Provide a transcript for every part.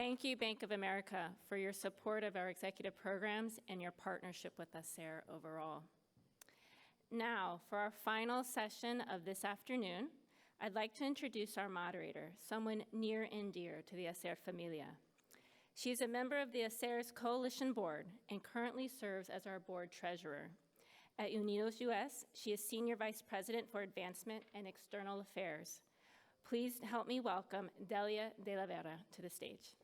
Thank you, Bank of America, for your support of our executive programs and your partnership with HACR overall. Now, for our final session of this afternoon, I'd like to introduce our moderator, someone near and dear to the HACR familia. She is a member of the HACR's Coalition Board and currently serves as our board treasurer. At Unidos US, she is Senior Vice President for Advancement and External Affairs. Please help me welcome Delia de la Vera to the stage.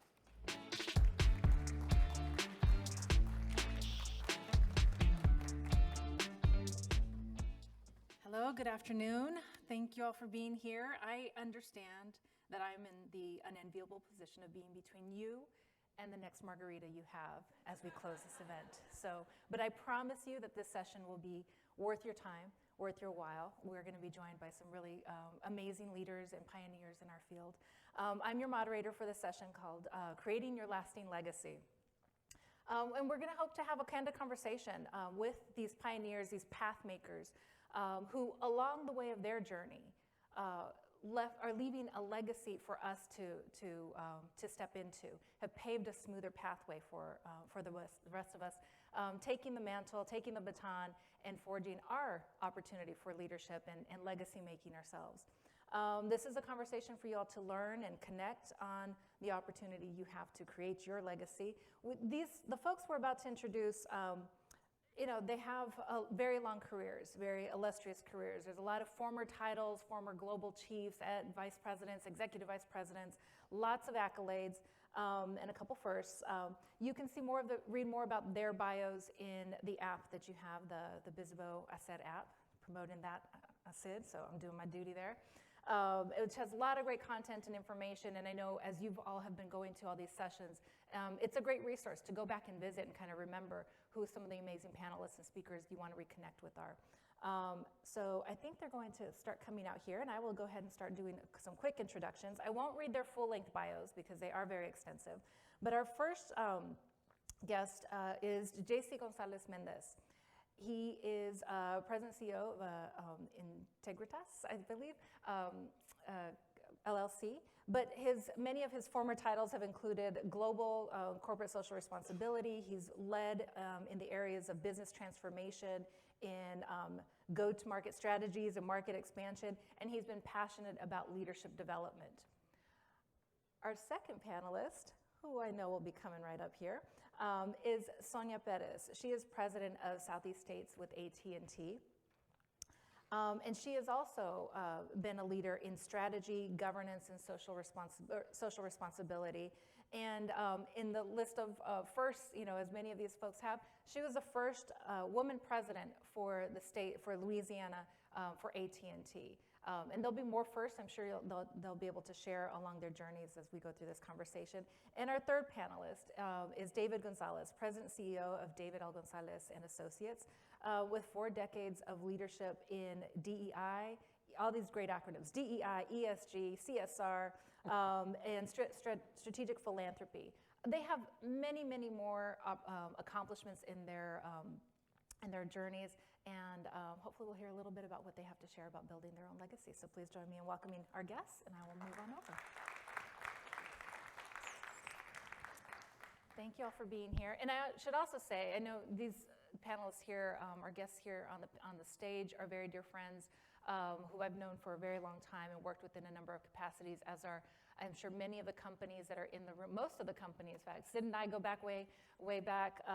Hello, good afternoon. Thank you all for being here. I understand that I'm in the unenviable position of being between you and the next margarita you have as we close this event. But I promise you that this session will be worth your time, worth your while. We're going to be joined by some really amazing leaders and pioneers in our field. I'm your moderator for this session called Creating Your Lasting Legacy. And we're going to hope to have a candid conversation with these pioneers, these path makers, who along the way of their journey are leaving a legacy for us to step into, have paved a smoother pathway for the rest of us, taking the mantle, taking the baton, and forging our opportunity for leadership and legacy making ourselves. This is a conversation for you all to learn and connect on the opportunity you have to create your legacy. The folks we're about to introduce, they have very long careers, very illustrious careers. There's a lot of former titles, former global chiefs, vice presidents, executive vice presidents, lots of accolades, and a couple firsts. You can see read more about their bios in the app that you have, the Bizbo HACR app, promoting that HACR, so I'm doing my duty there. Which has a lot of great content and information, and I know as you all have been going to all these sessions, it's a great resource to go back and visit and kind of remember who some of the amazing panelists and speakers you want to reconnect with are. So I think they're going to start coming out here, and I will go ahead and start doing some quick introductions. I won't read their full-length bios because they are very extensive, but our first guest is J.C. Gonzalez Mendez. He is President and CEO of Integritas, I believe, LLC, but many of his former titles have included global corporate social responsibility. He's led in the areas of business transformation, in go-to-market strategies and market expansion, and he's been passionate about leadership development. Our second panelist, who I know will be coming right up here, is Sonia Perez. She is president of Southeast States with AT&T. And she has also been a leader in strategy, governance, and social responsibility. And in the list of firsts, as many of these folks have, she was the first woman president for the state, for Louisiana, for AT&T. And there'll be more firsts. I'm sure they'll be able to share along their journeys as we go through this conversation. And our third panelist is David Gonzalez, President and CEO of David L. Gonzalez and Associates, with 4 decades of leadership in DEI, all these great acronyms, DEI, ESG, CSR, and strategic philanthropy. They have many, many more accomplishments in their journeys, and hopefully we'll hear a little bit about what they have to share about building their own legacy. So please join me in welcoming our guests, and I will move on over. Thank you all for being here. And I should also say, I know these panelists here, our guests here on the stage are very dear friends who I've known for a very long time and worked with in a number of capacities, as are, I'm sure, many of the companies that are in the room, most of the companies, in fact. Sid and I go back way back.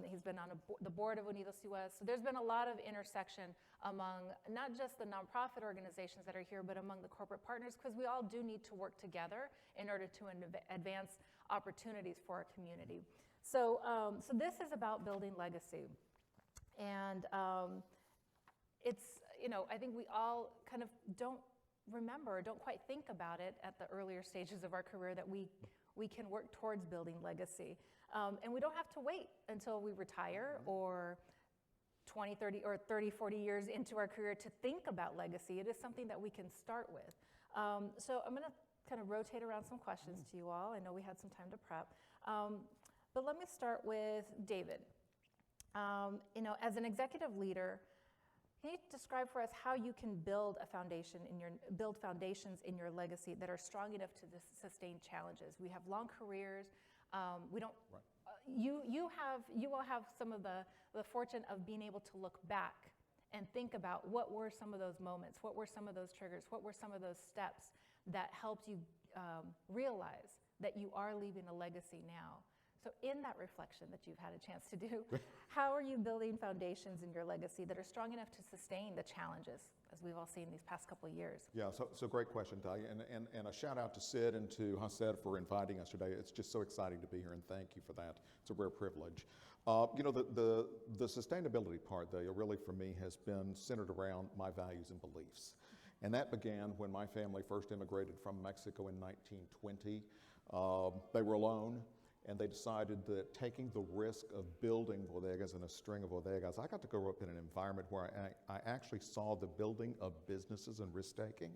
He's been on the board of Unidos US. So there's been a lot of intersection among not just the nonprofit organizations that are here, but among the corporate partners, because we all do need to work together in order to advance opportunities for our community. So this is about building legacy. And it's, I think we all kind of don't remember, don't quite think about it at the earlier stages of our career that we can work towards building legacy. And we don't have to wait until we retire or 20, 30, or 30, 40 years into our career to think about legacy. It is something that we can start with. So I'm going to kind of rotate around some questions to you all. I know we had some time to prep. But let me start with David. As an executive leader, Can you describe for us how you can build foundations in your legacy that are strong enough to sustain challenges? We have long careers. We don't. Right. You will have some of the fortune of being able to look back and think about what were some of those moments, what were some of those triggers, what were some of those steps that helped you realize that you are leaving a legacy now. So in that reflection that you've had a chance to do, how are you building foundations in your legacy that are strong enough to sustain the challenges, as we've all seen these past couple of years? Yeah, so great question, Talia, and a shout out to Sid and to HACR for inviting us today. It's just so exciting to be here, and thank you for that. It's a rare privilege. The sustainability part, though, really for me has been centered around my values and beliefs. And that began when my family first immigrated from Mexico in 1920. They were alone, and they decided that taking the risk of building bodegas and a string of bodegas, I got to grow up in an environment where I actually saw the building of businesses and risk-taking,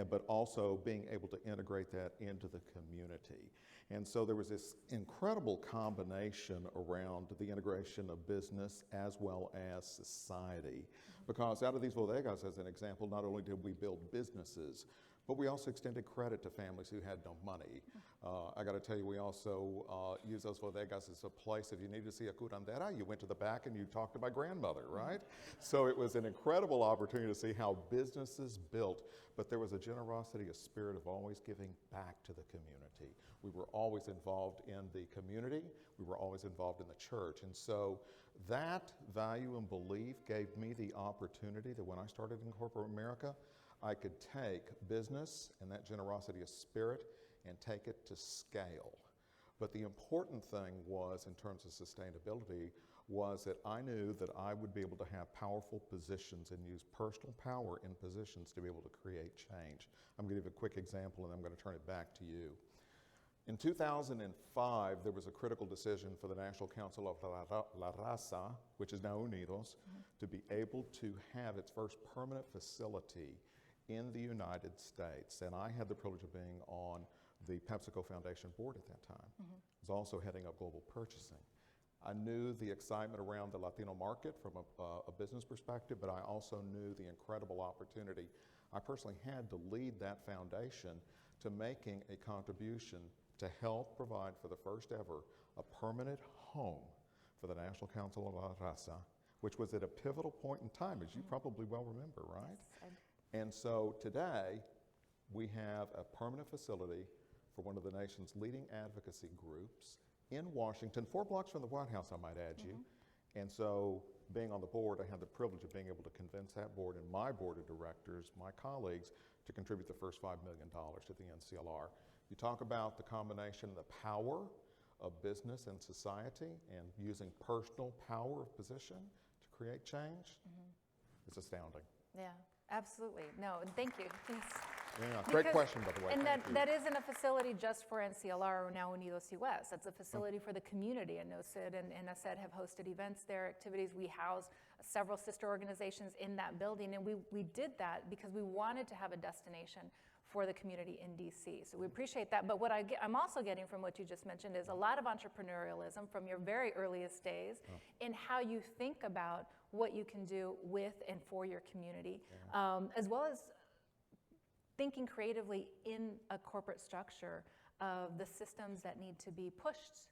but also being able to integrate that into the community. And so there was this incredible combination around the integration of business as well as society. Because out of these bodegas, as an example, not only did we build businesses, but we also extended credit to families who had no money. I got to tell you, we also use those bodegas as a place, if you needed to see a curandera, you went to the back and you talked to my grandmother, right? So it was an incredible opportunity to see how businesses built, but there was a generosity, a spirit of always giving back to the community. We were always involved in the community. We were always involved in the church. And so that value and belief gave me the opportunity that when I started in corporate America, I could take business and that generosity of spirit and take it to scale. But the important thing was, in terms of sustainability, was that I knew that I would be able to have powerful positions and use personal power in positions to be able to create change. I'm going to give a quick example and I'm going to turn it back to you. In 2005, there was a critical decision for the National Council of La Raza, which is now Unidos, to be able to have its first permanent facility in the United States. And I had the privilege of being on the PepsiCo Foundation board at that time. I was also heading up global purchasing. I knew the excitement around the Latino market from a business perspective, but I also knew the incredible opportunity I personally had to lead that foundation to making a contribution to help provide for the first ever a permanent home for the National Council of La Raza, which was at a pivotal point in time, as you probably well remember, right? Yes, and so today, we have a permanent facility for one of the nation's leading advocacy groups in Washington, 4 blocks from the White House, I might add you. And so being on the board, I had the privilege of being able to convince that board and my board of directors, my colleagues, to contribute the first $5 million to the NCLR. You talk about the combination, the power of business and society and using personal power of position to create change. It's astounding. Yeah, absolutely. No, and thank you. Please. Yeah, great question, by the way. And Thank you. that isn't a facility just for NCLR or now Unidos US. That's a facility for the community. And NOSID and NSED have hosted events there, activities. We house several sister organizations in that building. And we did that because we wanted to have a destination for the community in DC. So we appreciate that. But what I'm also getting from what you just mentioned is a lot of entrepreneurialism from your very earliest days in how you think about what you can do with and for your community, as well as thinking creatively in a corporate structure of the systems that need to be pushed,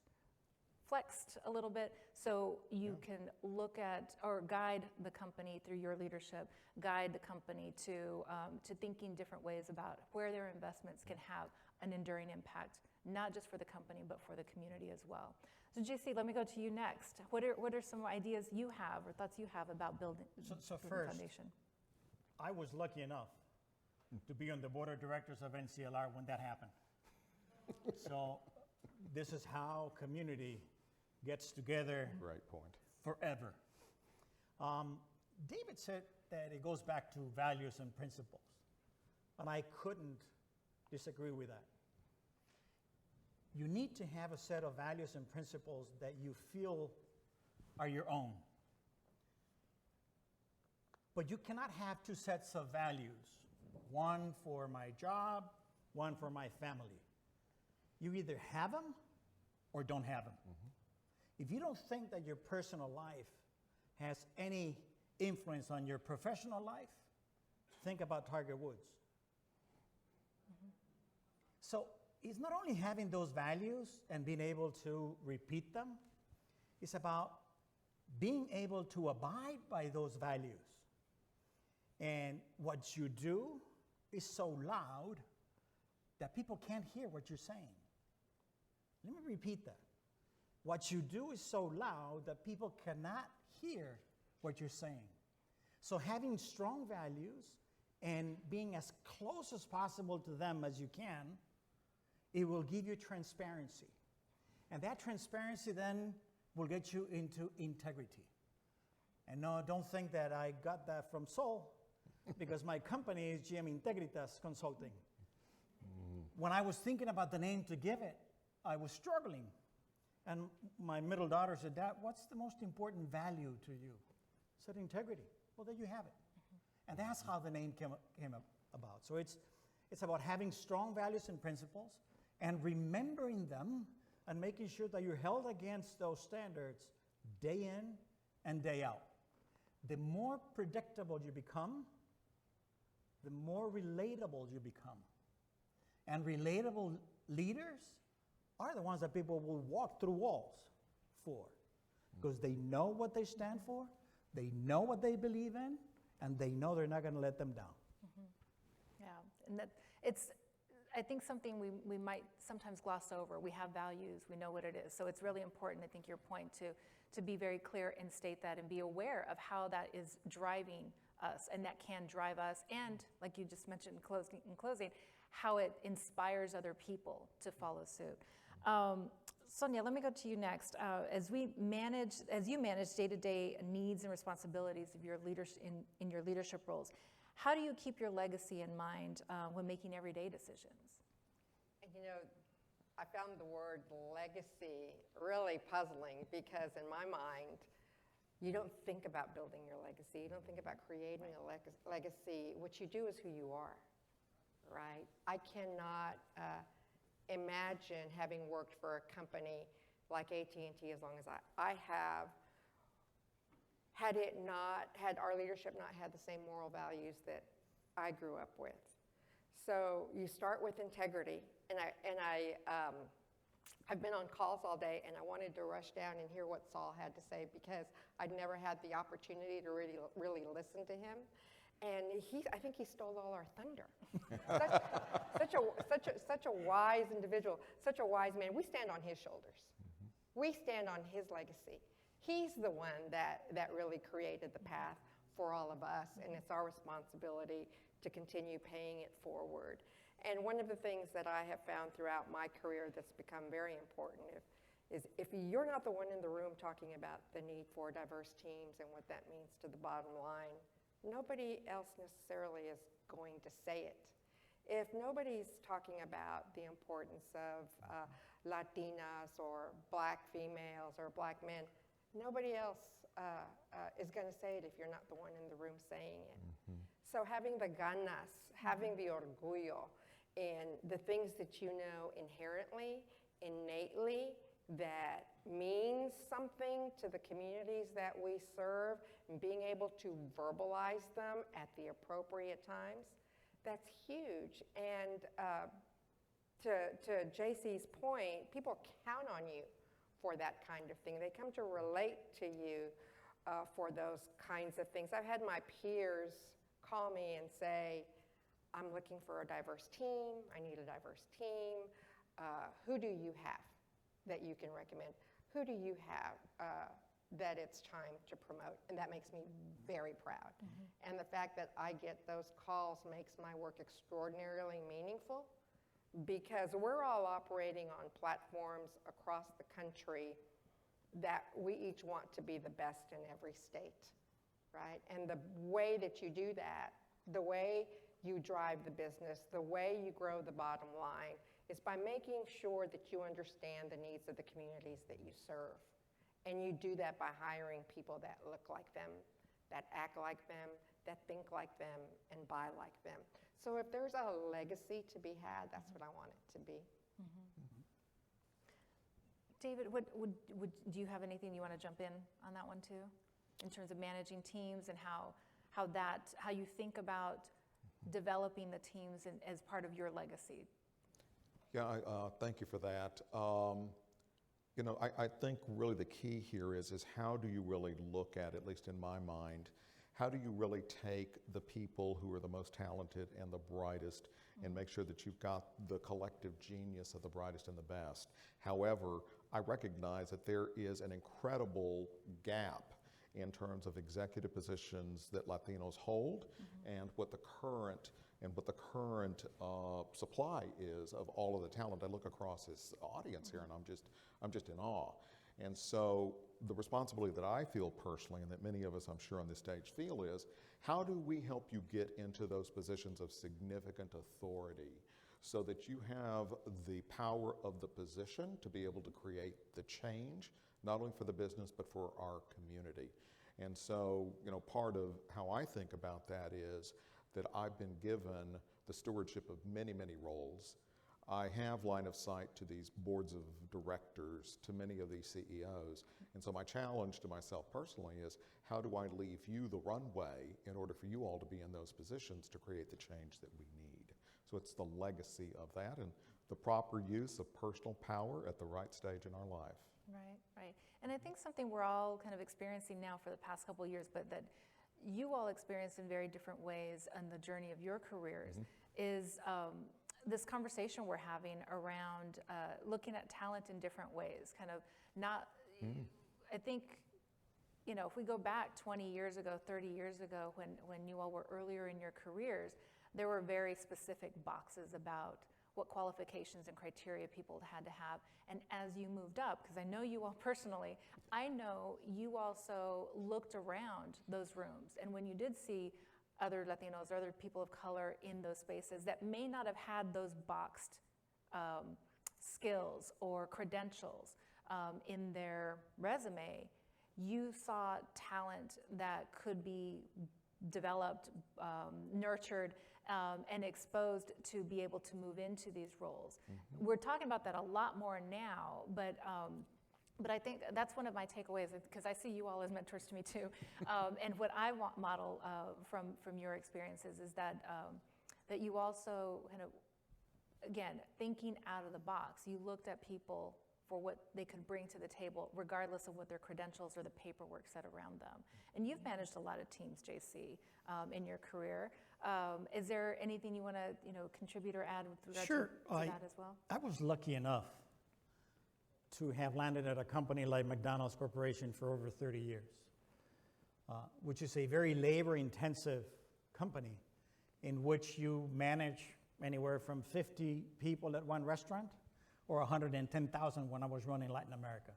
flexed a little bit so you can look at or guide the company through your leadership, guide the company to thinking different ways about where their investments can have an enduring impact, not just for the company, but for the community as well. So JC, let me go to you next. What are some ideas you have or thoughts you have about building So the first, foundation? I was lucky enough to be on the board of directors of NCLR when that happened. So this is how community gets together Great point. forever. David said that it goes back to values and principles, and I couldn't disagree with that. You need to have a set of values and principles that you feel are your own. But you cannot have 2 sets of values, one for my job, one for my family. You either have them or don't have them. If you don't think that your personal life has any influence on your professional life, think about Tiger Woods. So it's not only having those values and being able to repeat them, it's about being able to abide by those values. And what you do is so loud that people can't hear what you're saying. Let me repeat that. What you do is so loud that people cannot hear what you're saying. So having strong values and being as close as possible to them as you can, it will give you transparency. And that transparency then will get you into integrity. And no, don't think that I got that from Sol, because my company is GM Integritas Consulting. When I was thinking about the name to give it, I was struggling. And my middle daughter said, Dad, what's the most important value to you? I said, integrity. Well, there you have it. And that's how the name came about. So it's about having strong values and principles and remembering them and making sure that you're held against those standards day in and day out. The more predictable you become, the more relatable you become. And relatable leaders are the ones that people will walk through walls for, because they know what they stand for, they know what they believe in, and they know they're not going to let them down. Yeah, and that it's, I think something we might sometimes gloss over. We have values, we know what it is. So it's really important, I think, your point to be very clear and state that and be aware of how that is driving us, and that can drive us, and like you just mentioned in closing, how it inspires other people to follow suit. Sonia, let me go to you next. As you manage day-to-day needs and responsibilities of your leaders in your leadership roles, how do you keep your legacy in mind when making everyday decisions? And you know, I found the word legacy really puzzling, because in my mind, you don't think about building your legacy. You don't think about creating a legacy. What you do is who you are, right? I cannot imagine having worked for a company like AT&T as long as I have, had our leadership not had the same moral values that I grew up with. So you start with integrity, and I've been on calls all day, and I wanted to rush down and hear what Saul had to say, because I'd never had the opportunity to really listen to him. And I think he stole all our thunder. such a wise individual, such a wise man. We stand on his shoulders. We stand on his legacy. He's the one that really created the path for all of us, and it's our responsibility to continue paying it forward. And one of the things that I have found throughout my career that's become very important is if you're not the one in the room talking about the need for diverse teams and what that means to the bottom line, nobody else necessarily is going to say it. If nobody's talking about the importance of Latinas or black females or black men, nobody else is going to say it if you're not the one in the room saying it. So having the ganas, having the orgullo, and the things that you know inherently, innately, that means something to the communities that we serve, and being able to verbalize them at the appropriate times, that's huge. And to JC's point, people count on you for that kind of thing. They come to relate to you for those kinds of things. I've had my peers call me and say, I'm looking for a diverse team, I need a diverse team. Who do you have that you can recommend? Who do you have that it's time to promote? And that makes me very proud. And the fact that I get those calls makes my work extraordinarily meaningful, because we're all operating on platforms across the country that we each want to be the best in every state, right? And the way that you do that, the way you drive the business, the way you grow the bottom line, is by making sure that you understand the needs of the communities that you serve. And you do that by hiring people that look like them, that act like them, that think like them, and buy like them. So if there's a legacy to be had, that's what I want it to be. David, do you have anything you want to jump in on that one too? in terms of managing teams and how you think about developing the teams as part of your legacy. Yeah, thank you for that. I think really the key here is how do you really look at least in my mind, how do you really take the people who are the most talented and the brightest and make sure that you've got the collective genius of the brightest and the best? However, I recognize that there is an incredible gap in terms of executive positions that Latinos hold and what the current supply is of all of the talent. I look across this audience here and I'm just in awe. And so the responsibility that I feel personally, and that many of us I'm sure on this stage feel, is how do we help you get into those positions of significant authority so that you have the power of the position to be able to create the change, not only for the business but for our community. And so, part of how I think about that is that I've been given the stewardship of many, many roles. I have line of sight to these boards of directors, to many of these CEOs. And so my challenge to myself personally is, how do I leave you the runway in order for you all to be in those positions to create the change that we need? So it's the legacy of that and the proper use of personal power at the right stage in our life. Right. And I think something we're all kind of experiencing now for the past couple of years, but that you all experienced in very different ways on the journey of your careers, is this conversation we're having around looking at talent in different ways. Kind of not, I think, if we go back 20 years ago, 30 years ago, when you all were earlier in your careers, there were very specific boxes about what qualifications and criteria people had to have. And as you moved up, because I know you all personally, I know you also looked around those rooms. And when you did see other Latinos or other people of color in those spaces that may not have had those boxed skills or credentials in their resume, you saw talent that could be developed, nurtured, and exposed to be able to move into these roles. We're talking about that a lot more now, but I think that's one of my takeaways, because I see you all as mentors to me too. And what I want model from your experiences is that you also kind of, again, thinking out of the box, you looked at people for what they could bring to the table, regardless of what their credentials or the paperwork said around them. And you've managed a lot of teams, JC, in your career. Is there anything you want to, contribute or add with regard to that as well? I was lucky enough to have landed at a company like McDonald's Corporation for over 30 years, which is a very labor-intensive company in which you manage anywhere from 50 people at one restaurant or 110,000 when I was running Latin America.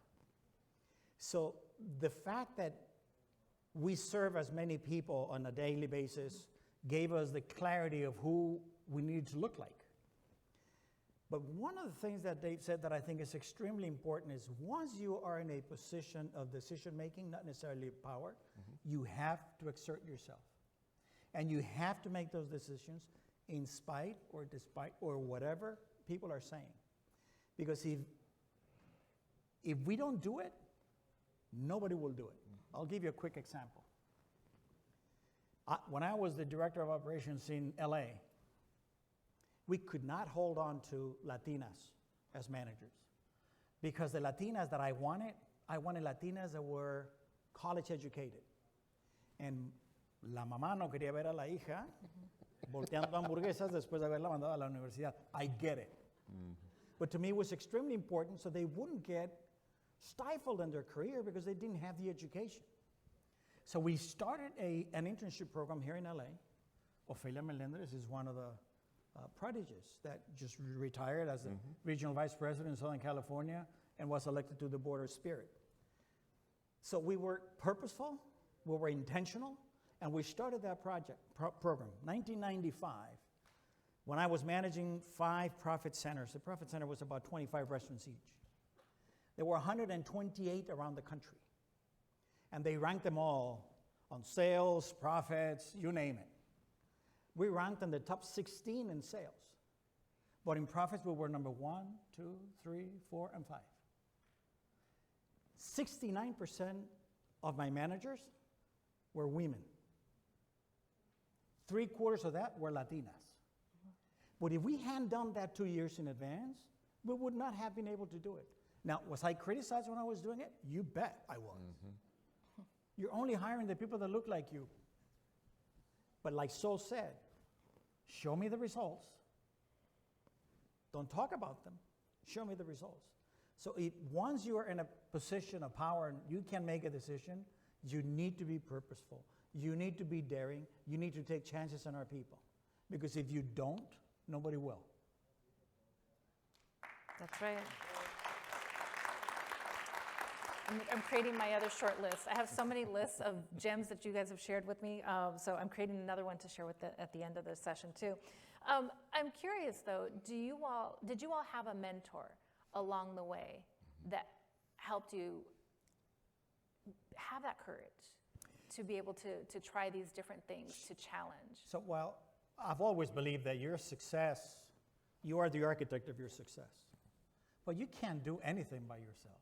So the fact that we serve as many people on a daily basis gave us the clarity of who we needed to look like. But one of the things that Dave said that I think is extremely important is once you are in a position of decision-making, not necessarily power, you have to exert yourself. And you have to make those decisions in spite or despite or whatever people are saying. Because if we don't do it, nobody will do it. I'll give you a quick example. When I was the director of operations in LA, we could not hold on to Latinas as managers. Because the Latinas that I wanted Latinas that were college educated. And la mamá no quería ver a la hija volteando hamburguesas después de haberla mandado a la universidad. I get it. But to me, it was extremely important so they wouldn't get stifled in their career because they didn't have the education. So we started an internship program here in LA. Ofelia Melendres is one of the prodigies that just retired as the regional vice president in Southern California and was elected to the board of Spirit. So we were purposeful, we were intentional, and we started that program. 1995, when I was managing 5 profit centers. The profit center was about 25 restaurants each. There were 128 around the country. And they ranked them all on sales, profits, you name it. We ranked in the top 16 in sales. But in profits, we were number 1, 2, 3, 4, and 5. 69% of my managers were women. 3/4 of that were Latinas. But if we hadn't done that 2 years in advance, we would not have been able to do it. Now, was I criticized when I was doing it? You bet I was. You're only hiring the people that look like you. But like Sol said, show me the results. Don't talk about them. Show me the results. So once you are in a position of power and you can make a decision, you need to be purposeful. You need to be daring. You need to take chances on our people. Because if you don't, nobody will. That's right. I'm creating my other short list. I have so many lists of gems that you guys have shared with me, so I'm creating another one to share with at the end of the session too. I'm curious though, did you all have a mentor along the way that helped you have that courage to be able to try these different things, to challenge? So, well, I've always believed that your success, you are the architect of your success. But you can't do anything by yourself.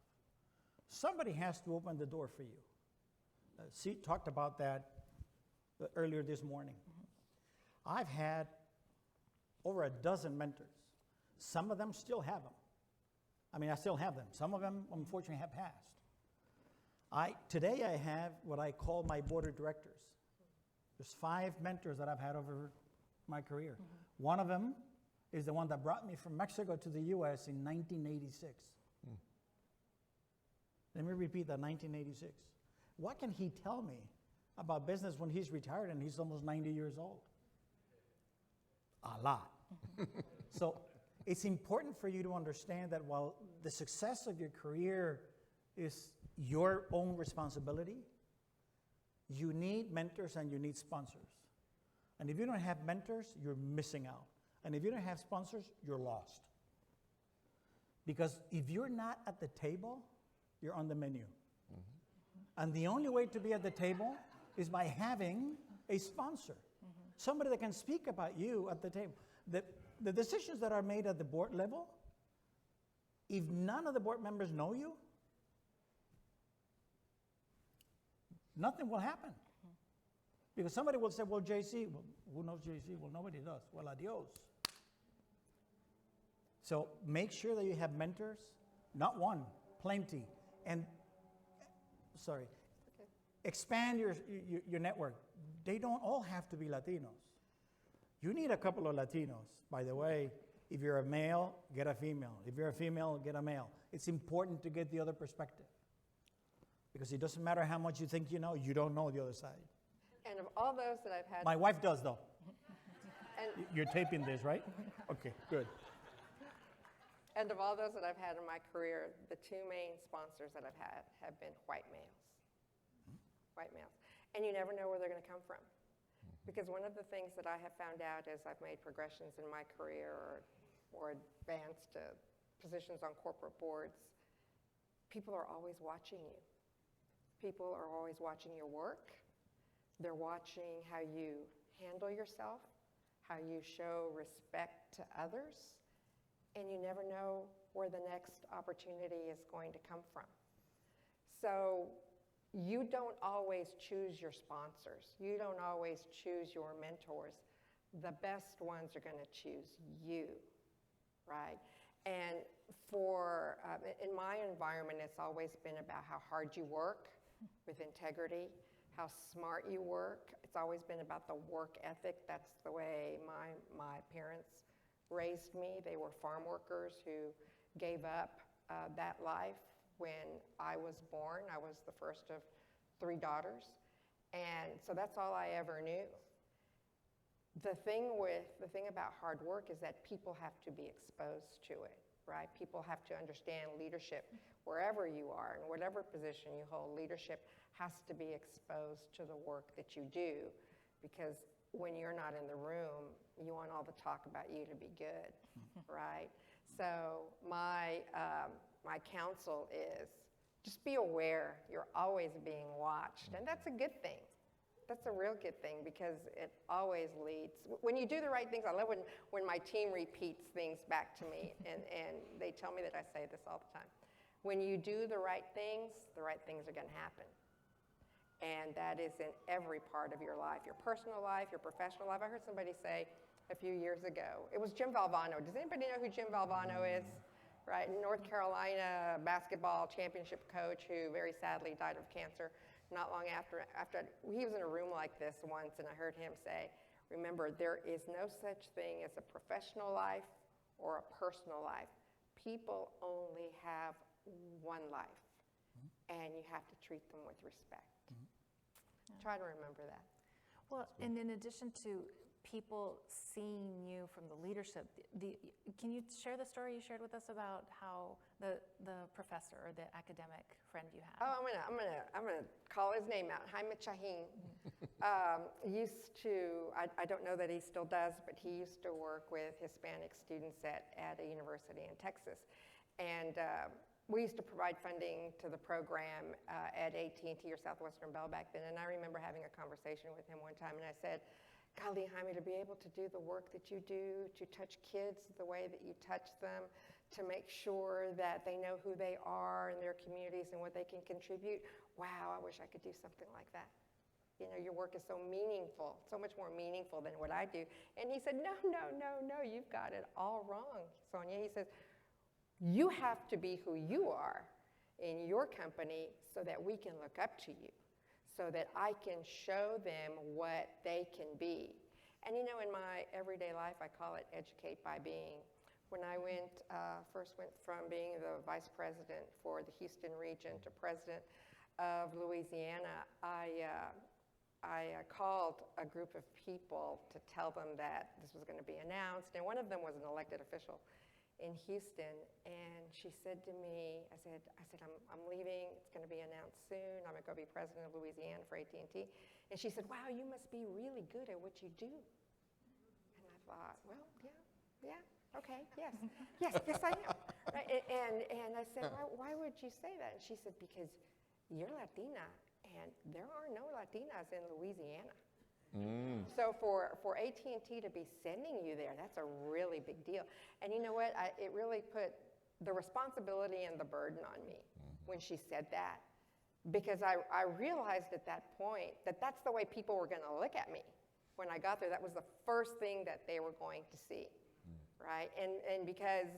Somebody has to open the door for you. See, talked about that earlier this morning. I've had over a dozen mentors. Some of them still have them. I mean, I still have them. Some of them, unfortunately, have passed. Today I have what I call my board of directors. There's 5 mentors that I've had over my career. One of them is the one that brought me from Mexico to the U.S. in 1986. Let me repeat that, 1986. What can he tell me about business when he's retired and he's almost 90 years old? A lot. So it's important for you to understand that while the success of your career is your own responsibility, you need mentors and you need sponsors. And if you don't have mentors, you're missing out. And if you don't have sponsors, you're lost. Because if you're not at the table, you're on the menu. And the only way to be at the table is by having a sponsor, somebody that can speak about you at the table. The decisions that are made at the board level, if none of the board members know you, nothing will happen. Because somebody will say, well, JC, well, who knows JC? Well, nobody does. Well, adios. So make sure that you have mentors, not one, plenty. And, expand your network. They don't all have to be Latinos. You need a couple of Latinos. By the way, if you're a male, get a female. If you're a female, get a male. It's important to get the other perspective. Because it doesn't matter how much you think you know, you don't know the other side. And of all those that I've had, My wife does, though. and, You're taping this, right? Okay, good. and of all those that I've had in my career, the 2 main sponsors that I've had have been white males. White males. And you never know where they're going to come from. Because one of the things that I have found out as I've made progressions in my career or advanced to positions on corporate boards, people are always watching you. People are always watching your work. They're watching how you handle yourself, how you show respect to others, and you never know where the next opportunity is going to come from. So you don't always choose your sponsors. You don't always choose your mentors. The best ones are going to choose you, right? And in my environment, it's always been about how hard you work with integrity, how smart you work. It's always been about the work ethic. That's the way my parents raised me. They were farm workers who gave up that life. When I was born, I was the first of 3 daughters, and so that's all I ever knew. The thing about hard work is that people have to be exposed to it, right? People have to understand leadership wherever you are, in whatever position you hold. Leadership has to be exposed to the work that you do, because when you're not in the room, you want all the talk about you to be good, right? So my counsel is just be aware you're always being watched, and that's a good thing. That's a real good thing, because it always leads. When you do the right things, I love when my team repeats things back to me, and they tell me that I say this all the time. When you do the right things are going to happen. And that is in every part of your life, your personal life, your professional life. I heard somebody say a few years ago, it was Jim Valvano. Does anybody know who Jim Valvano is? Right, North Carolina basketball championship coach who very sadly died of cancer not long after he was in a room like this once, and I heard him say, remember, there is no such thing as a professional life or a personal life. People only have one life, and you have to treat them with respect. Try to remember that. Well, and in addition to people seeing you from the leadership, can you share the story you shared with us about how the professor or the academic friend you had? Oh, I'm gonna call his name out. Jaime Chahín used to. I don't know that he still does, but he used to work with Hispanic students at a university in Texas, and we used to provide funding to the program at AT&T or Southwestern Bell back then. And I remember having a conversation with him one time, and I said, golly, Jaime, to be able to do the work that you do, to touch kids the way that you touch them, to make sure that they know who they are in their communities and what they can contribute, wow, I wish I could do something like that. You know, your work is so meaningful, so much more meaningful than what I do. And he said, no, you've got it all wrong, Sonia. He says, you have to be who you are in your company so that we can look up to you, so that I can show them what they can be. And you know, in my everyday life, I call it educate by being. When I first went from being the vice president for the Houston region to president of Louisiana, I called a group of people to tell them that this was going to be announced, and one of them was an elected official in Houston, and she said to me, I said, I'm leaving, it's gonna be announced soon, I'm gonna go be president of Louisiana for AT&T. And she said, wow, you must be really good at what you do. And I thought, well, yeah, okay, yes, I am. Right? And I said, why would you say that? And she said, because you're Latina, and there are no Latinas in Louisiana. So for AT&T to be sending you there, that's a really big deal. And you know what? It really put the responsibility and the burden on me when she said that, because I realized at that point that that's the way people were going to look at me when I got there. That was the first thing that they were going to see, right? And because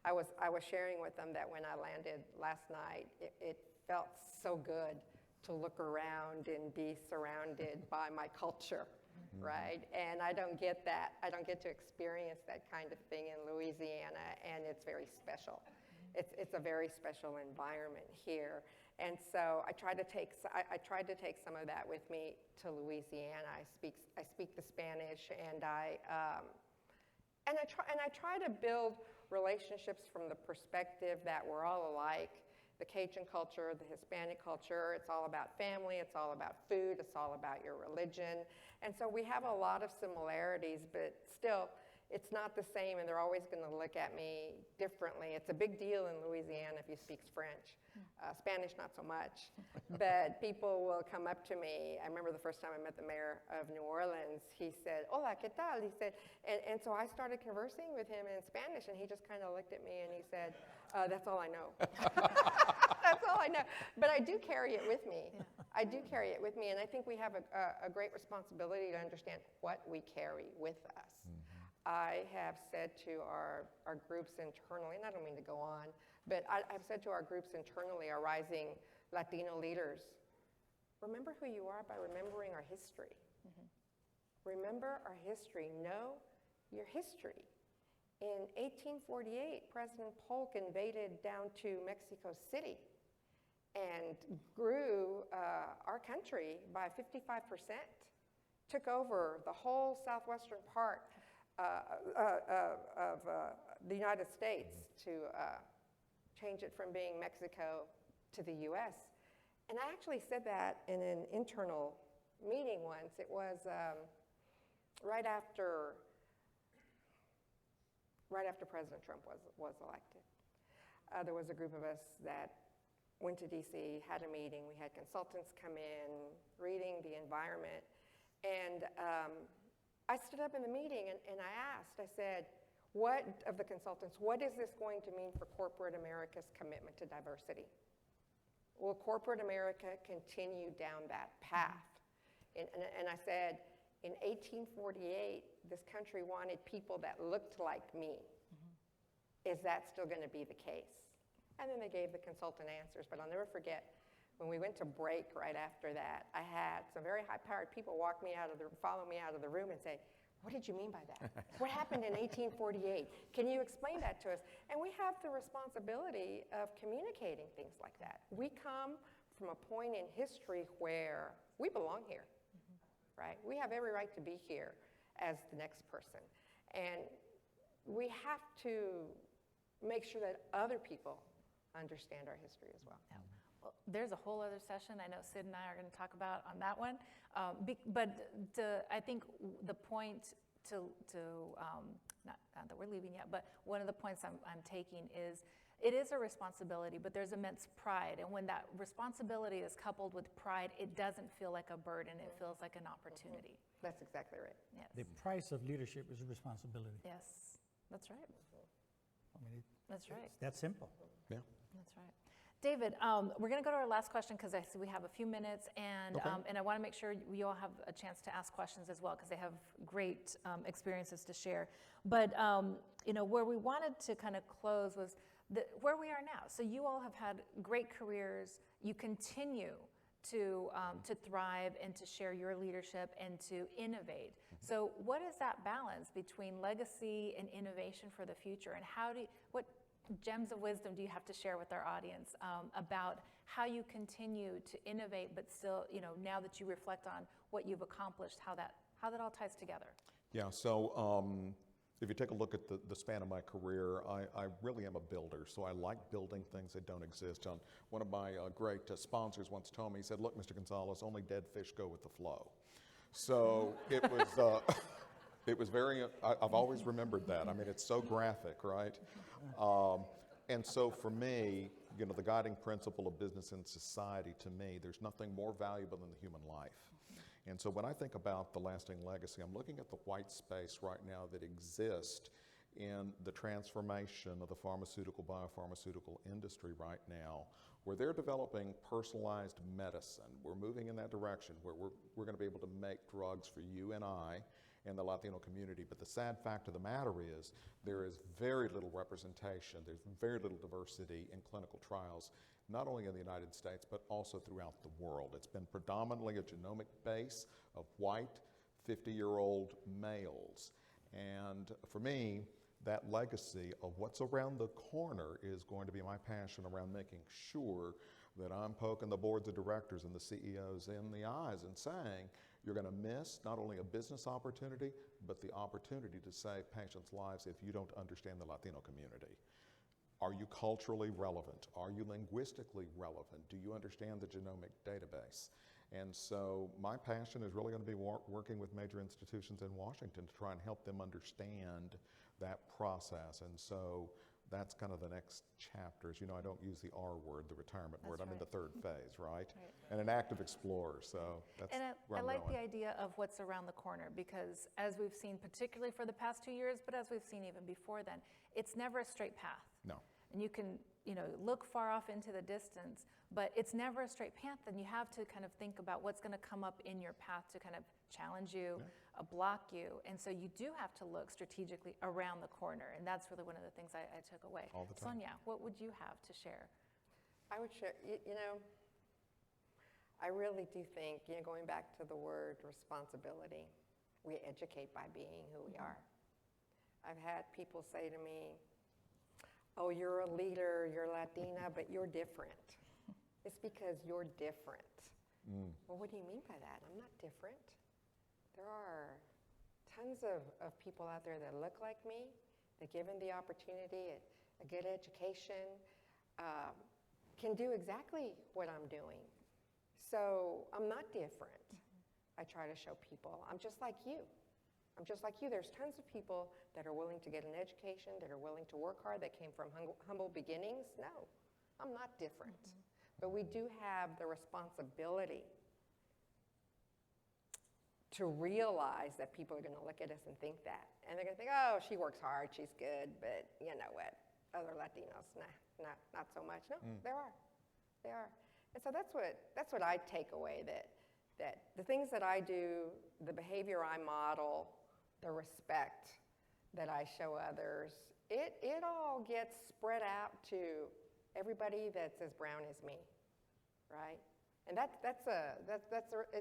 I was sharing with them that when I landed last night, it felt so good to look around and be surrounded by my culture, right? And I don't get that. I don't get to experience that kind of thing in Louisiana, and it's very special. It's a very special environment here. And so I tried to take some of that with me to Louisiana. I speak the Spanish, and I try to build relationships from the perspective that we're all alike. The Cajun culture, the Hispanic culture, it's all about family, it's all about food, it's all about your religion. And so we have a lot of similarities, but still, it's not the same, and they're always going to look at me differently. It's a big deal in Louisiana if you speak French. Spanish, not so much. But people will come up to me. I remember the first time I met the mayor of New Orleans. He said, hola, ¿qué tal? He said, and so I started conversing with him in Spanish, and he just kind of looked at me and he said, that's all I know. That's all I know. But I do carry it with me. Yeah. I do carry it with me, and I think we have a great responsibility to understand what we carry with us. I have said to our groups internally, and I don't mean to go on, but I've said to our groups internally, our rising Latino leaders, remember who you are by remembering our history. Remember our history. Know your history. In 1848, President Polk invaded down to Mexico City and grew our country by 55%, took over the whole southwestern part of the United States to change it from being Mexico to the US. And I actually said that in an internal meeting once. It was right after President Trump was elected. There was a group of us that went to DC, had a meeting. We had consultants come in, reading the environment. And I stood up in the meeting and I asked, I said, what of the consultants, what is this going to mean for corporate America's commitment to diversity? will corporate America continue down that path? And I said, in 1848, this country wanted people that looked like me. Is that still going to be the case? And then they gave the consultant answers, but I'll never forget, when we went to break right after that, I had some very high-powered people follow me out of the room and say, what did you mean by that? What happened in 1848? Can you explain that to us? And we have the responsibility of communicating things like that. We come from a point in history where we belong here, right? We have every right to be here as the next person. And we have to make sure that other people understand our history as well. Yeah. Well, there's a whole other session I know Sid and I are going to talk about on that one. I think the point not that we're leaving yet, but one of the points I'm taking is it is a responsibility, but there's immense pride. And when that responsibility is coupled with pride, it doesn't feel like a burden. It feels like an opportunity. That's exactly right. Yes. The price of leadership is responsibility. Yes, that's right. I mean, That's right. it's that simple. Yeah. That's right. David, we're going to go to our last question because I see we have a few minutes, and Okay. and I want to make sure you all have a chance to ask questions as well because they have great experiences to share. But where we wanted to kind of close was where we are now. So you all have had great careers. You continue to thrive and to share your leadership and to innovate. So what is that balance between legacy and innovation for the future, and what gems of wisdom do you have to share with our audience about how you continue to innovate, but still, now that you reflect on what you've accomplished, how that all ties together? Yeah, so if you take a look at the span of my career, I really am a builder, so I like building things that don't exist. One of my great sponsors once told me, he said, look, Mr. Gonzalez, only dead fish go with the flow. So it was, it was very, I've always remembered that. I mean, it's so graphic, right? And so for me, the guiding principle of business and society, to me, there's nothing more valuable than the human life. And so when I think about the lasting legacy, I'm looking at the white space right now that exists in the transformation of the biopharmaceutical industry right now, where they're developing personalized medicine. We're moving in that direction where we're going to be able to make drugs for you and I and the Latino community. But the sad fact of the matter is there is very little representation, there's very little diversity in clinical trials, not only in the United States, but also throughout the world. It's been predominantly a genomic base of white 50-year-old males. And for me, that legacy of what's around the corner is going to be my passion around making sure that I'm poking the boards of directors and the CEOs in the eyes and saying, you're going to miss not only a business opportunity, but the opportunity to save patients' lives if you don't understand the Latino community. Are you culturally relevant? Are you linguistically relevant? Do you understand the genomic database? And so my passion is really going to be working with major institutions in Washington to try and help them understand that process. And so that's kind of the next chapter. As you know, I don't use the R word, the retirement word. I'm in the third phase, right? And an active explorer, so that's where I'm I like going. the idea of what's around the corner, because as we've seen, particularly for the past 2 years, but as we've seen even before then, it's never a straight path. No. And you can, look far off into the distance, but it's never a straight path. And you have to kind of think about what's going to come up in your path to kind of challenge you, block you. And so you do have to look strategically around the corner. And that's really one of the things I took away. All the time. Sonia, what would you have to share? I would share, I really do think, going back to the word responsibility, we educate by being who we are. I've had people say to me, oh, you're a leader, you're Latina, but you're different. It's because you're different. Well, what do you mean by that? I'm not different. There are tons of people out there that look like me, that given the opportunity, a good education, can do exactly what I'm doing. So I'm not different. I try to show people I'm just like you. I'm just like you. There's tons of people that are willing to get an education, that are willing to work hard, that came from humble beginnings. No, I'm not different. But we do have the responsibility to realize that people are going to look at us and think that. And they're going to think, oh, she works hard, she's good, but you know what? Other Latinos, nah, not so much. No, there are. And so that's what I take away, that the things that I do, the behavior I model, the respect that I show others, it all gets spread out to everybody that's as brown as me, right? And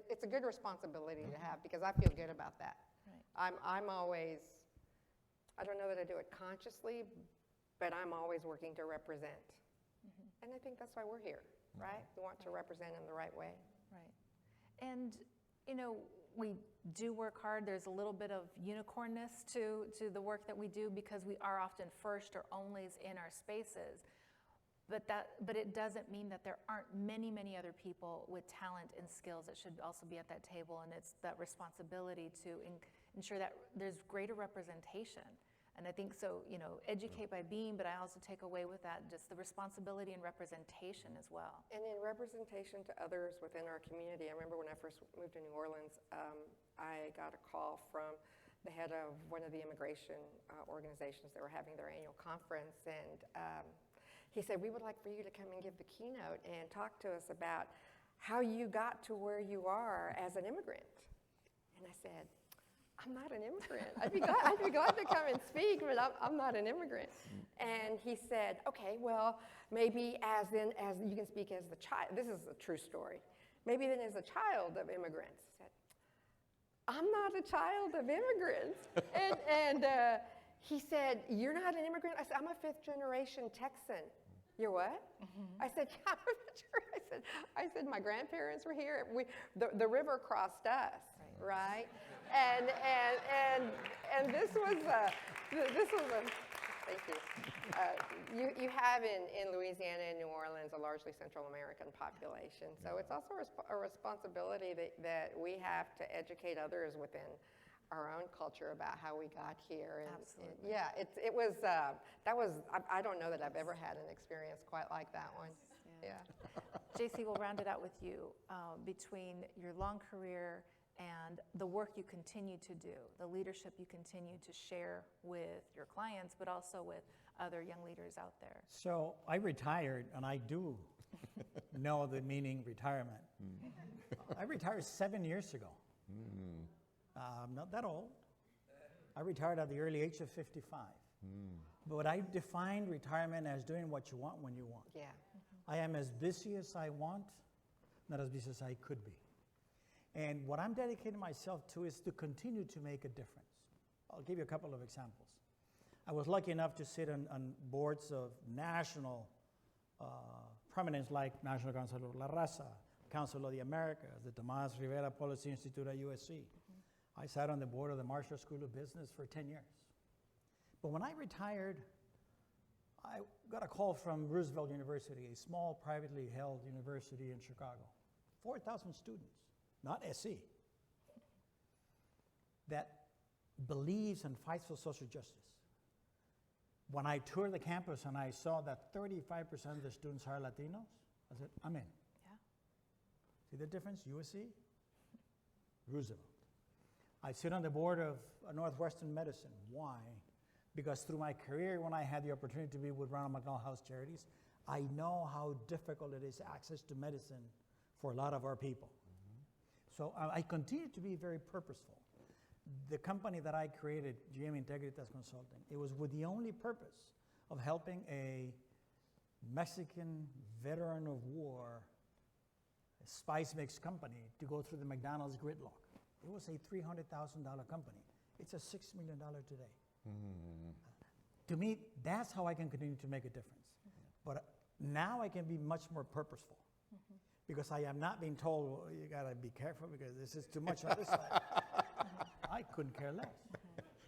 it's a good responsibility to have, because I feel good about that. Right. I'm always, I don't know that I do it consciously, but I'm always working to represent. And I think that's why we're here, right? We want to represent in the right way. Right. And, you know, we do work hard. There's a little bit of unicornness to the work that we do, because we are often first or onlys in our spaces. But it doesn't mean that there aren't many, many other people with talent and skills that should also be at that table. And it's that responsibility to ensure that there's greater representation. And I think so, you know, educate by being, but I also take away with that just the responsibility and representation as well. And in representation to others within our community. I remember when I first moved to New Orleans, I got a call from the head of one of the immigration organizations that were having their annual conference, and he said, "We would like for you to come and give the keynote and talk to us about how you got to where you are as an immigrant." And I said, "I'm not an immigrant. I'd be glad to come and speak, but I'm not an immigrant." And he said, "Okay, well, maybe as you can speak as the child." This is a true story. "Maybe then as a child of immigrants." I said, "I'm not a child of immigrants." and he said, "You're not an immigrant?" I said, "I'm a fifth-generation Texan." "You're what?" I said, "Yeah, I'm a fifth-generation." I said, "My grandparents were here. The river crossed us, right? And this was a thank you. You have in Louisiana and New Orleans a largely Central American population, so it's also a responsibility that we have to educate others within our own culture about how we got here. And Absolutely. yeah, I don't know that I've ever had an experience quite like that one. Yeah. JC, we'll round it out with you. Between your long career and the work you continue to do, the leadership you continue to share with your clients, but also with other young leaders out there. So I retired, and I do know the meaning retirement. I retired 7 years ago. I'm not that old. I retired at the early age of 55. But I defined retirement as doing what you want when you want. Yeah. I am as busy as I want, not as busy as I could be. And what I'm dedicating myself to is to continue to make a difference. I'll give you a couple of examples. I was lucky enough to sit on boards of national prominence like National Council of La Raza, Council of the Americas, the Tomás Rivera Policy Institute at USC. I sat on the board of the Marshall School of Business for 10 years. But when I retired, I got a call from Roosevelt University, a small privately held university in Chicago, 4,000 students, not SC, that believes and fights for social justice. When I toured the campus and I saw that 35% of the students are Latinos, I said, I'm in. Yeah. See the difference? USC, Roosevelt. I sit on the board of Northwestern Medicine. Why? Because through my career, when I had the opportunity to be with Ronald McDonald House Charities, I know how difficult it is access to medicine for a lot of our people. So I continue to be very purposeful. The company that I created, GM Integritas Consulting, it was with the only purpose of helping a Mexican veteran of war, a spice mix company, to go through the McDonald's gridlock. It was a $300,000 company. It's a $6 million today. To me, that's how I can continue to make a difference. But now I can be much more purposeful because I am not being told, well, you gotta be careful because this is too much on this side. I couldn't care less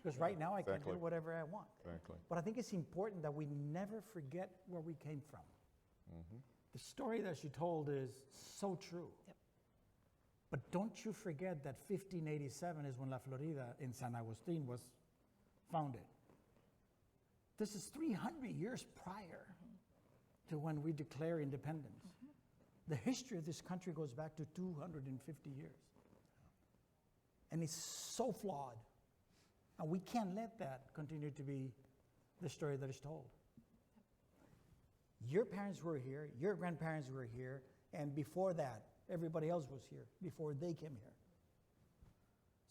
because right now I can do whatever I want. Exactly. But I think it's important that we never forget where we came from. The story that you told is so true. Yep. But don't you forget that 1587 is when La Florida in San Agustin was founded. This is 300 years prior to when we declare independence. The history of this country goes back to 250 years. And it's so flawed. And we can't let that continue to be the story that is told. Your parents were here, your grandparents were here, And before that, everybody else was here before they came here.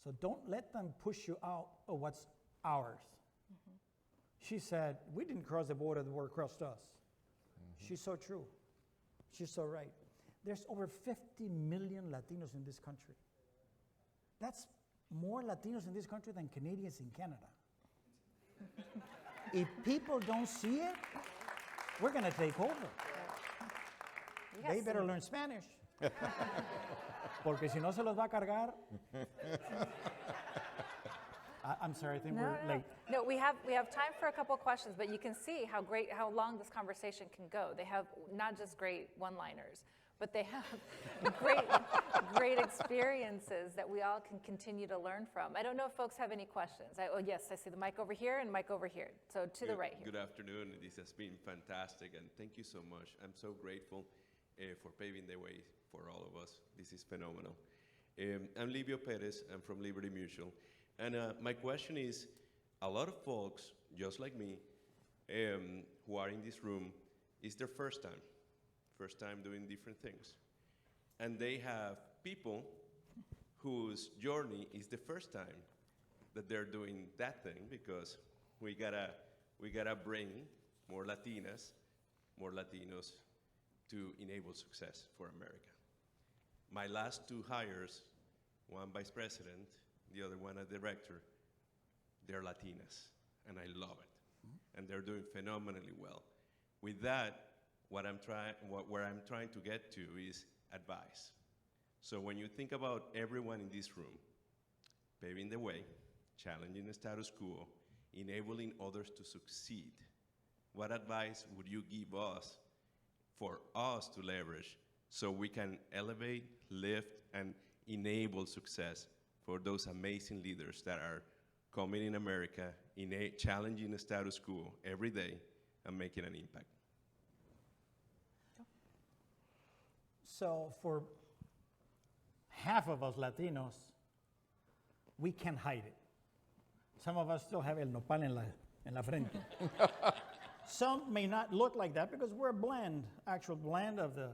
So don't let them push you out of what's ours. She said, we didn't cross the border, the border crossed us. She's so true. She's so right. There's over 50 million Latinos in this country. That's more Latinos in this country than Canadians in Canada. If people don't see it, we're going to take over. They better learn Spanish. Porque si no se los va a cargar. I'm sorry, I think we're late. No, we have time for a couple questions, but you can see how long this conversation can go. They have not just great one-liners, but they have great experiences that we all can continue to learn from. I don't know if folks have any questions. Yes, I see the mic over here and mic over here. So to the right here. Good afternoon. This has been fantastic, and thank you so much. I'm so grateful for paving the way for all of us. This is phenomenal. I'm Livio Perez. I'm from Liberty Mutual. And my question is, a lot of folks, just like me, who are in this room, it's their first time doing different things. And they have people whose journey is the first time that they're doing that thing, because we gotta bring more Latinas, more Latinos to enable success for America. My last two hires, one vice president, the other one a director, they're Latinas, and I love it. And they're doing phenomenally well. With that, where I'm trying to get to is advice. So when you think about everyone in this room, paving the way, challenging the status quo, enabling others to succeed, what advice would you give us for us to leverage so we can elevate, lift, and enable success for those amazing leaders that are coming in America, challenging the status quo every day and making an impact? So for half of us Latinos, we can't hide it. Some of us still have el nopal en la frente. Some may not look like that because we're a blend, actual blend of the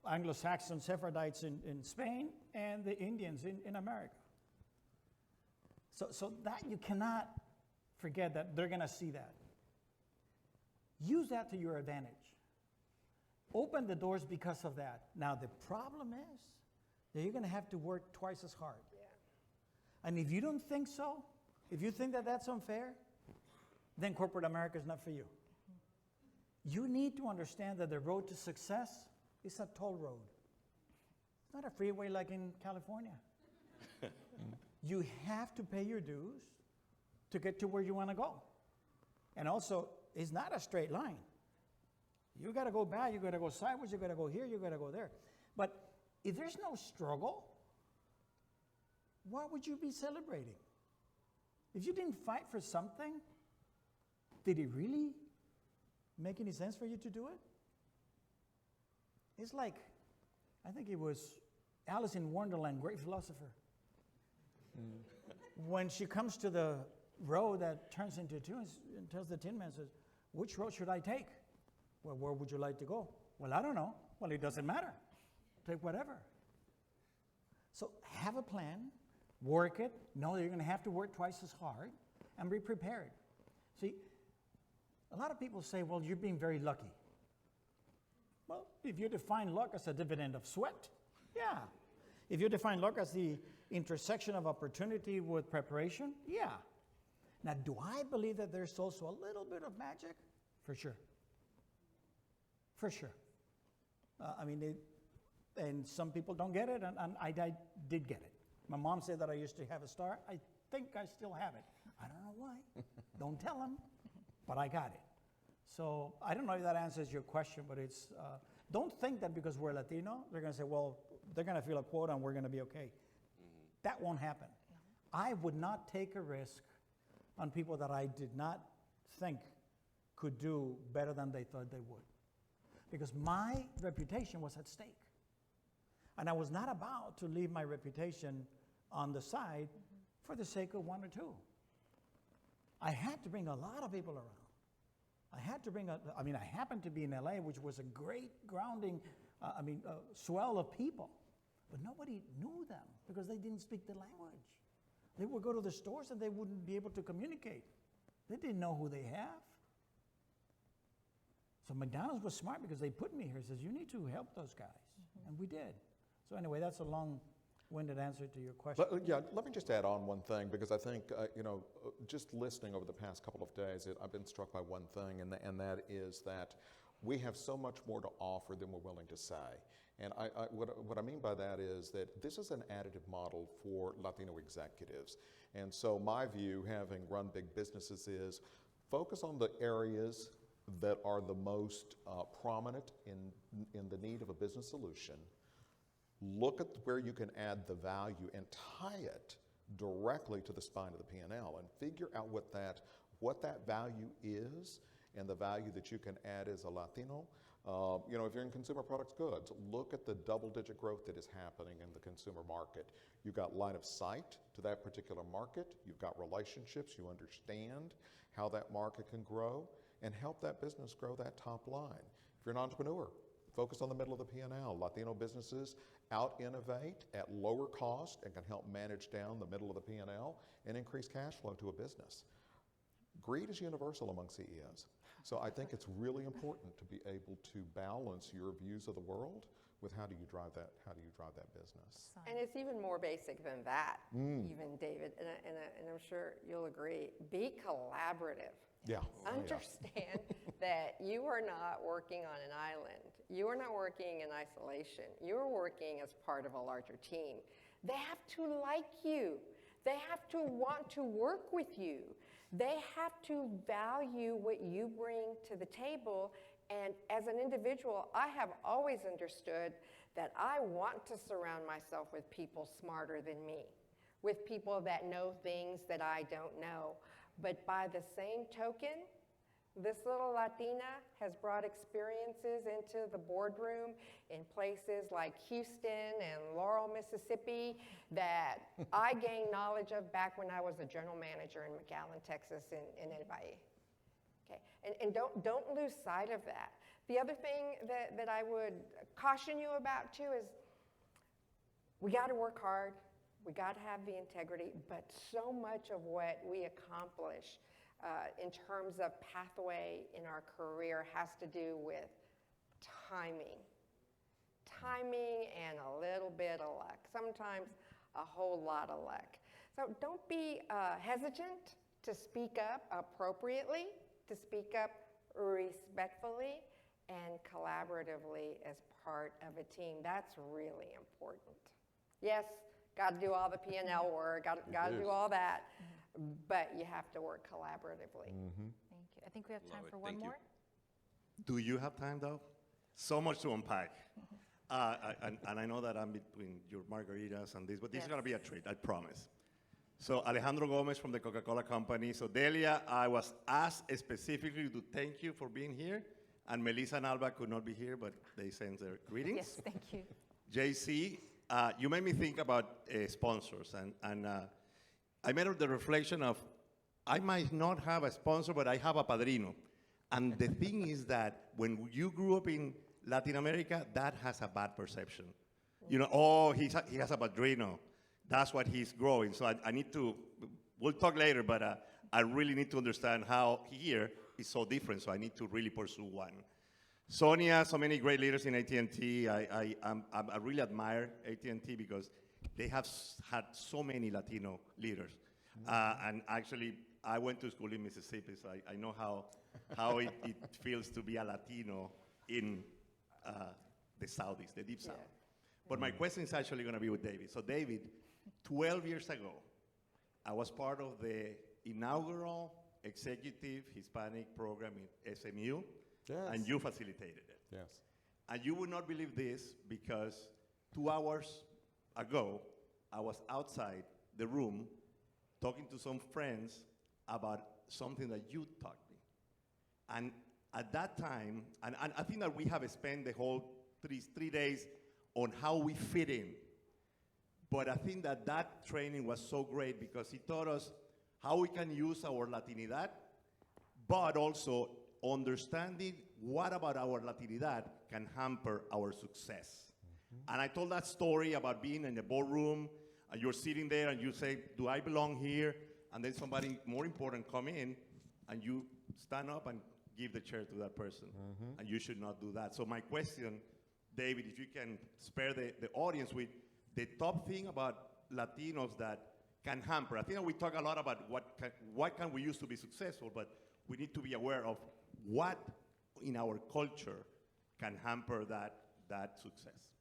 Anglo-Saxon Sephardites in Spain and the Indians in America. So that you cannot forget that they're going to see that. Use that to your advantage. Open the doors because of that. Now, the problem is that you're going to have to work twice as hard. Yeah. And if you don't think so, if you think that that's unfair, then corporate America is not for you. You need to understand that the road to success is a toll road. It's not a freeway like in California. You have to pay your dues to get to where you want to go. And also, it's not a straight line. You got to go back, you got to go sideways, you got to go here, you got to go there. But if there's no struggle, why would you be celebrating? If you didn't fight for something, did it really make any sense for you to do it? It's like, I think it was Alice in Wonderland, great philosopher. When she comes to the road that turns into two and tells the Tin Man, says, which road should I take? Well, where would you like to go? Well, I don't know. Well, it doesn't matter. Take whatever. So have a plan, work it, know that you're going to have to work twice as hard, and be prepared. See, a lot of people say, well, you're being very lucky. Well, if you define luck as a dividend of sweat, yeah. If you define luck as the intersection of opportunity with preparation, yeah. Now, do I believe that there's also a little bit of magic? For sure. For sure. And some people don't get it, and I did get it. My mom said that I used to have a star. I think I still have it. I don't know why. Don't tell them, but I got it. So I don't know if that answers your question, but it's, don't think that because we're Latino, they're going to say, well, they're going to feel a quota and we're going to be okay. That won't happen. I would not take a risk on people that I did not think could do better than they thought they would. Because my reputation was at stake. And I was not about to leave my reputation on the side for the sake of one or two. I had to bring a lot of people around. I happened to be in LA, which was a great grounding swell of people. But nobody knew them because they didn't speak the language. They would go to the stores and they wouldn't be able to communicate. They didn't know who they have. So McDonald's was smart because they put me here. Says, you need to help those guys. And we did. So anyway, that's a long-winded answer to your question. Yeah, let me just add on one thing, because I think, just listening over the past couple of days, I've been struck by one thing, and that is that we have so much more to offer than we're willing to say. And what I mean by that is that this is an additive model for Latino executives. And so my view, having run big businesses, is focus on the areas that are the most prominent in the need of a business solution. Look at where you can add the value and tie it directly to the spine of the P&L and figure out what that value is and the value that you can add as a Latino. If you're in consumer products goods, look at the double-digit growth that is happening in the consumer market. You've got line of sight to that particular market. You've got relationships. You understand how that market can grow and help that business grow that top line. If you're an entrepreneur, focus on the middle of the P&L. Latino businesses out-innovate at lower cost and can help manage down the middle of the P&L and increase cash flow to a business. Greed is universal among CEOs. So I think it's really important to be able to balance your views of the world with how do you drive that business. And it's even more basic than that, even, David, and I'm sure you'll agree. Be collaborative. Yeah. Understand that you are not working on an island. You are not working in isolation. You're working as part of a larger team. They have to like you. They have to want to work with you. They have to value what you bring to the table. And as an individual, I have always understood that I want to surround myself with people smarter than me, with people that know things that I don't know. But by the same token, this little Latina has brought experiences into the boardroom in places like Houston and Laurel, Mississippi, that I gained knowledge of back when I was a general manager in McAllen, Texas, in El Valle. Okay, and don't lose sight of that. The other thing that I would caution you about too is we got to work hard. We got to have the integrity, but so much of what we accomplish in terms of pathway in our career has to do with timing. Timing and a little bit of luck, sometimes a whole lot of luck. So don't be hesitant to speak up appropriately, to speak up respectfully and collaboratively as part of a team. That's really important. Yes, got to do all the P&L work, got to do all that, but you have to work collaboratively. Thank you. I think we have time for one Thank you. more. Do you have time, though? So much to unpack. And I know that I'm between your margaritas and this, but this is going to be a treat, I promise. So Alejandro Gomez from the Coca-Cola Company. So Delia, I was asked specifically to thank you for being here. And Melissa and Alba could not be here, but they send their greetings. Yes, thank you. JC, you made me think about sponsors. And I made the reflection of, I might not have a sponsor, but I have a padrino. And the thing is that when you grew up in Latin America, that has a bad perception. You know, oh, he has a padrino. That's what he's growing. So I need to, we'll talk later, but I really need to understand how here is so different. So I need to really pursue one. Sonia, so many great leaders in AT&T. I really admire AT&T because they have had so many Latino leaders. And actually, I went to school in Mississippi, so I know how it feels to be a Latino in the Southeast, the Deep South. But my question is actually going to be with David. So David, 12 years ago, I was part of the inaugural Executive Hispanic Program in SMU, and you facilitated it. Yes. And you would not believe this because 2 hours ago, I was outside the room talking to some friends about something that you taught me. And at that time, and I think that we have spent the whole three days on how we fit in. But I think that training was so great because it taught us how we can use our Latinidad, but also understanding what about our Latinidad can hamper our success. And I told that story about being in the boardroom, and you're sitting there and you say, do I belong here? And then somebody more important come in, and you stand up and give the chair to that person. And you should not do that. So my question, David, if you can spare the audience with the top thing about Latinos that can hamper. I think that we talk a lot about what can we use to be successful, but we need to be aware of what in our culture can hamper that success.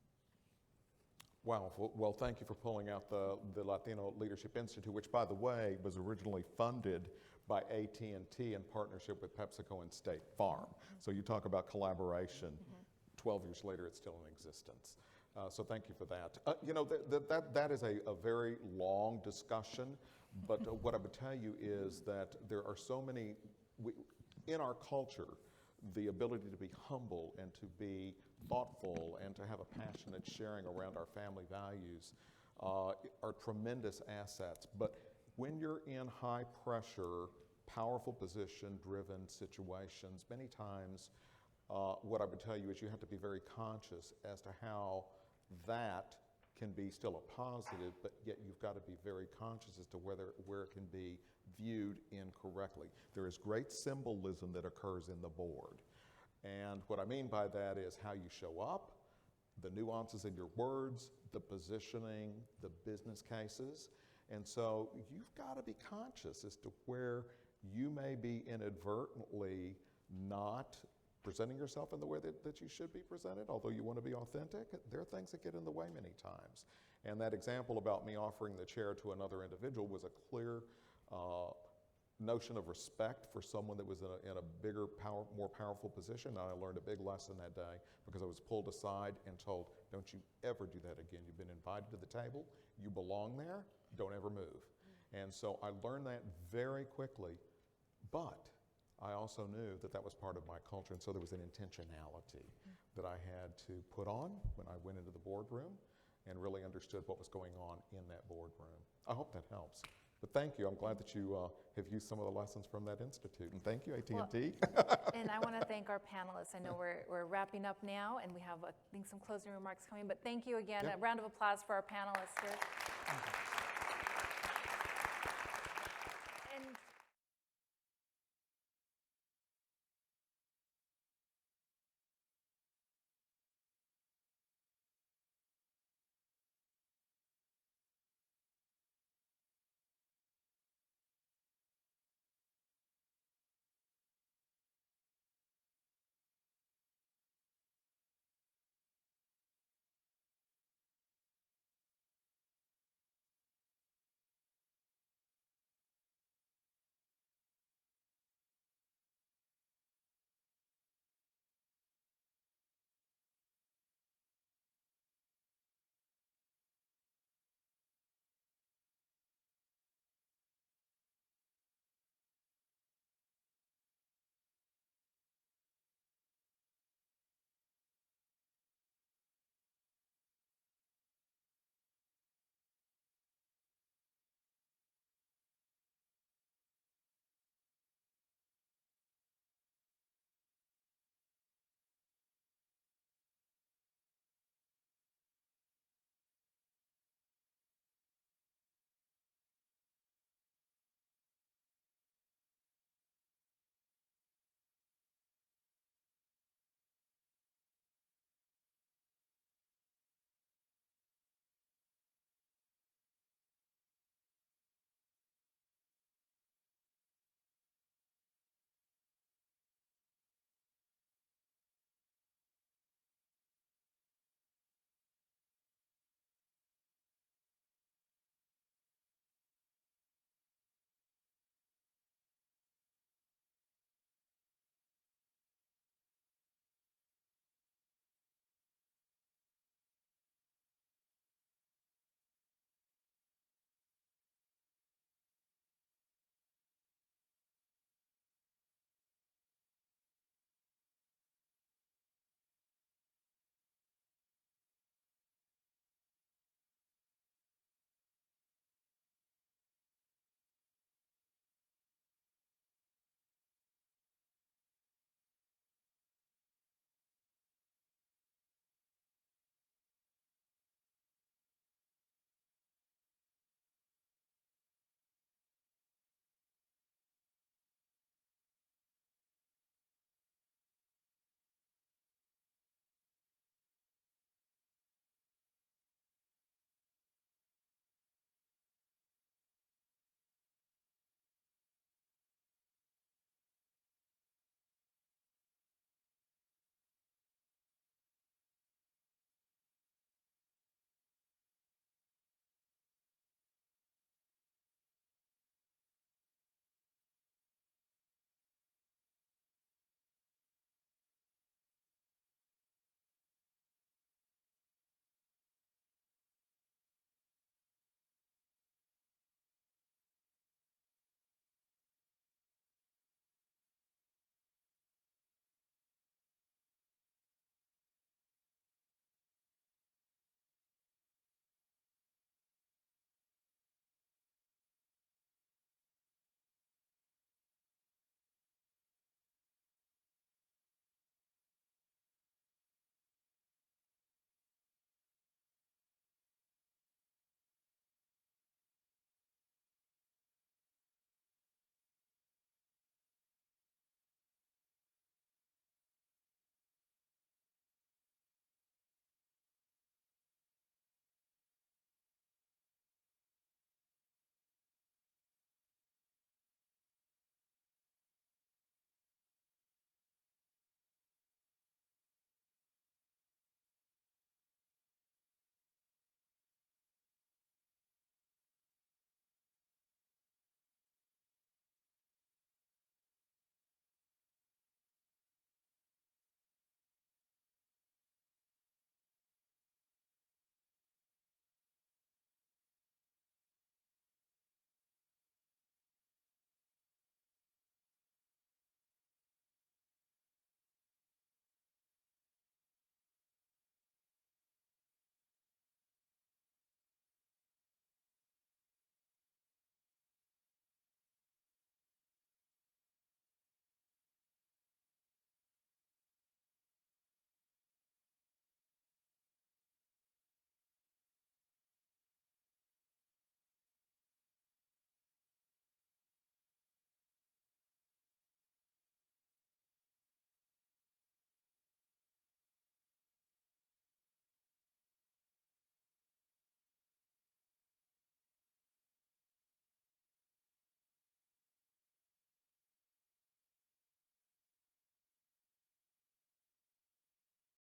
Wow, well, thank you for pulling out the Latino Leadership Institute, which, by the way, was originally funded by AT&T in partnership with PepsiCo and State Farm. So you talk about collaboration. 12 years later, it's still in existence. So thank you for that. You know, that is a very long discussion, but what I would tell you is that there are so many, in our culture, the ability to be humble and to be thoughtful and to have a passionate sharing around our family values are tremendous assets. But when you're in high pressure, powerful position driven situations, many times what I would tell you is you have to be very conscious as to how that can be still a positive, but yet you've got to be very conscious as to where it can be viewed incorrectly. There is great symbolism that occurs in the board. And what I mean by that is how you show up, the nuances in your words, the positioning, the business cases. And so you've got to be conscious as to where you may be inadvertently not presenting yourself in the way that you should be presented, although you want to be authentic. There are things that get in the way many times. And that example about me offering the chair to another individual was a clear notion of respect for someone that was in a bigger, more powerful position. And I learned a big lesson that day because I was pulled aside and told, don't you ever do that again. You've been invited to the table. You belong there. Don't ever move. And so I learned that very quickly, but I also knew that was part of my culture, and so there was an intentionality that I had to put on when I went into the boardroom and really understood what was going on in that boardroom. I hope that helps. But thank you. I'm glad that you have used some of the lessons from that institute. And thank you, AT&T. Well, and I want to thank our panelists. I know we're wrapping up now, and we have, I think, some closing remarks coming. But thank you again. Yep. A round of applause for our panelists here.